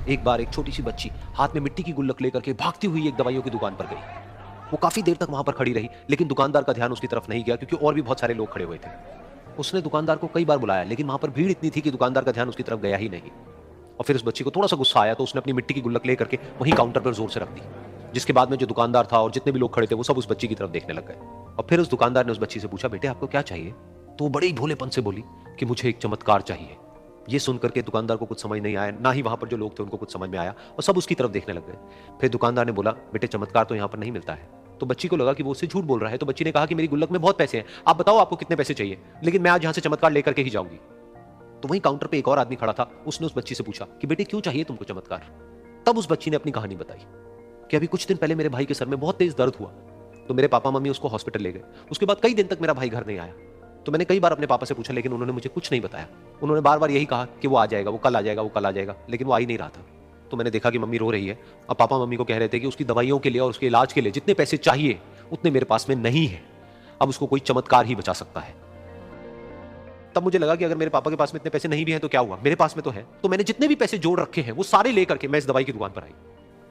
एक बार एक छोटी सी बच्ची हाथ में मिट्टी की गुल्लक लेकर के भागती हुई एक दवाइयों की दुकान पर गई। वो काफी देर तक वहां पर खड़ी रही, लेकिन दुकानदार का ध्यान उसकी तरफ नहीं गया क्योंकि और भी बहुत सारे लोग खड़े हुए थे। उसने दुकानदार को कई बार बुलाया, लेकिन वहां पर भीड़ इतनी थी कि दुकानदार का ध्यान उसकी तरफ गया ही नहीं। और फिर उस बच्ची को थोड़ा सा गुस्सा आया तो उसने अपनी मिट्टी की गुल्लक लेकर के वहीं काउंटर पर जोर से रख दी, जिसके बाद में जो दुकानदार था और जितने भी लोग खड़े थे वो सब उस बच्ची की तरफ देखने लग गए। और फिर उस दुकानदार ने उस बच्ची से पूछा, बेटे आपको क्या चाहिए? तो वो बड़े ही भोलेपन से बोली कि मुझे एक चमत्कार चाहिए। ये सुनकर के दुकानदार को कुछ समझ नहीं आया, ना ही वहां पर जो लोग थे उनको कुछ समझ में आया, और सब उसकी तरफ देखने लग गए। फिर दुकानदार ने बोला, बेटे चमत्कार तो यहाँ पर नहीं मिलता है। तो बच्ची को लगा कि वो उससे झूठ बोल रहा है, तो बच्ची ने कहा कि मेरी गुल्लक में बहुत पैसे हैं, आप बताओ आपको कितने पैसे चाहिए, लेकिन मैं आज यहाँ से चमत्कार लेकर के ही जाऊंगी। तो वहीं काउंटर पे एक और आदमी खड़ा था, उसने उस बच्ची से पूछा कि बेटे क्यों चाहिए तुमको चमत्कार? तब उस बच्ची ने अपनी कहानी बताई कि अभी कुछ दिन पहले मेरे भाई के सर में बहुत तेज दर्द हुआ, तो मेरे पापा मम्मी उसको हॉस्पिटल ले गए। उसके बाद कई दिन तक मेरा भाई घर नहीं आया। तो मैंने कई बार अपने पापा से पूछा, लेकिन उन्होंने मुझे कुछ नहीं बताया। उन्होंने बार बार यही कहा कि वो आ जाएगा, वो कल आ जाएगा, वो कल आ जाएगा, लेकिन वो आ ही नहीं रहा था। तो मैंने देखा कि मम्मी रो रही है, और पापा मम्मी को कह रहे थे कि उसकी दवाइयों के लिए और उसके इलाज के लिए जितने पैसे चाहिए उतने मेरे पास में नहीं है, अब उसको कोई चमत्कार ही बचा सकता है। तब मुझे लगा कि अगर मेरे पापा के पास में इतने पैसे नहीं भी हैं तो क्या हुआ, मेरे पास में तो है। तो मैंने जितने भी पैसे जोड़ रखे हैं वो सारे लेकर के मैं इस दवाई की दुकान पर आई।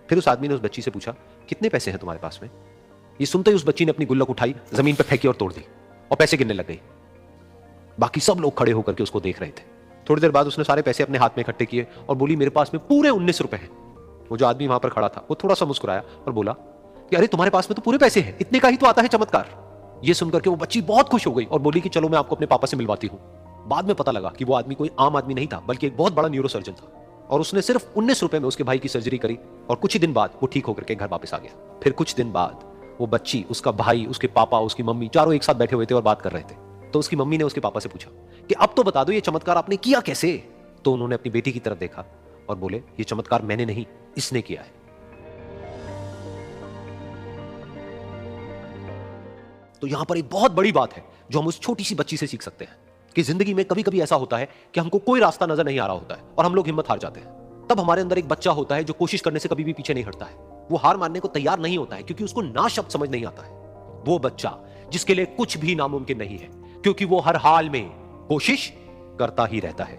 फिर उस आदमी ने उस बच्ची से पूछा, कितने पैसे हैं तुम्हारे पास में? ये सुनते ही उस बच्ची ने अपनी गुल्लक उठाई, जमीन पर फेंकी और तोड़ दी, और पैसे गिनने लग गई। बाकी सब लोग खड़े होकर के उसको देख रहे थे। थोड़ी देर बाद उसने सारे पैसे अपने हाथ में इकट्ठे किए और बोली, मेरे पास में पूरे 19 रुपए हैं। वो जो आदमी वहां पर खड़ा था वो थोड़ा सा मुस्कुराया और बोला कि अरे तुम्हारे पास में तो पूरे पैसे हैं, इतने का ही तो आता है चमत्कार। ये सुनकर के वो बच्ची बहुत खुश हो गई और बोली कि चलो मैं आपको अपने पापा से मिलवाती हूँ। बाद में पता लगा कि वो आदमी कोई आम आदमी नहीं था, बल्कि एक बहुत बड़ा न्यूरोसर्जन था, और उसने सिर्फ 19 रुपए में उसके भाई की सर्जरी करी, और कुछ ही दिन बाद वो ठीक होकर के घर वापस आ गया। फिर कुछ दिन बाद वो बच्ची, उसका भाई, उसके पापा, उसकी मम्मी, चारों एक साथ बैठे हुए थे और बात कर रहे थे। तो उसकी मम्मी ने उसके पापा से पूछा कि अब तो बता दो ये चमत्कार आपने किया कैसे? तो उन्होंने अपनी बेटी की तरफ देखा और बोले, ये चमत्कार मैंने नहीं, इसने किया है। तो यहां पर एक बहुत बड़ी बात है जो हम उस छोटी सी बच्ची से सीख सकते हैं कि जिंदगी में कभी कभी ऐसा होता है कि हमको कोई रास्ता नजर नहीं आ रहा होता है और हम लोग हिम्मत हार जाते हैं। तब हमारे अंदर एक बच्चा होता है जो कोशिश करने से कभी भी पीछे नहीं हटता है। वो हार मानने को तैयार नहीं होता है क्योंकि उसको ना शब्द समझ नहीं आता है। वो बच्चा जिसके लिए कुछ भी नामुमकिन नहीं है, क्योंकि वो हर हाल में कोशिश करता ही रहता है।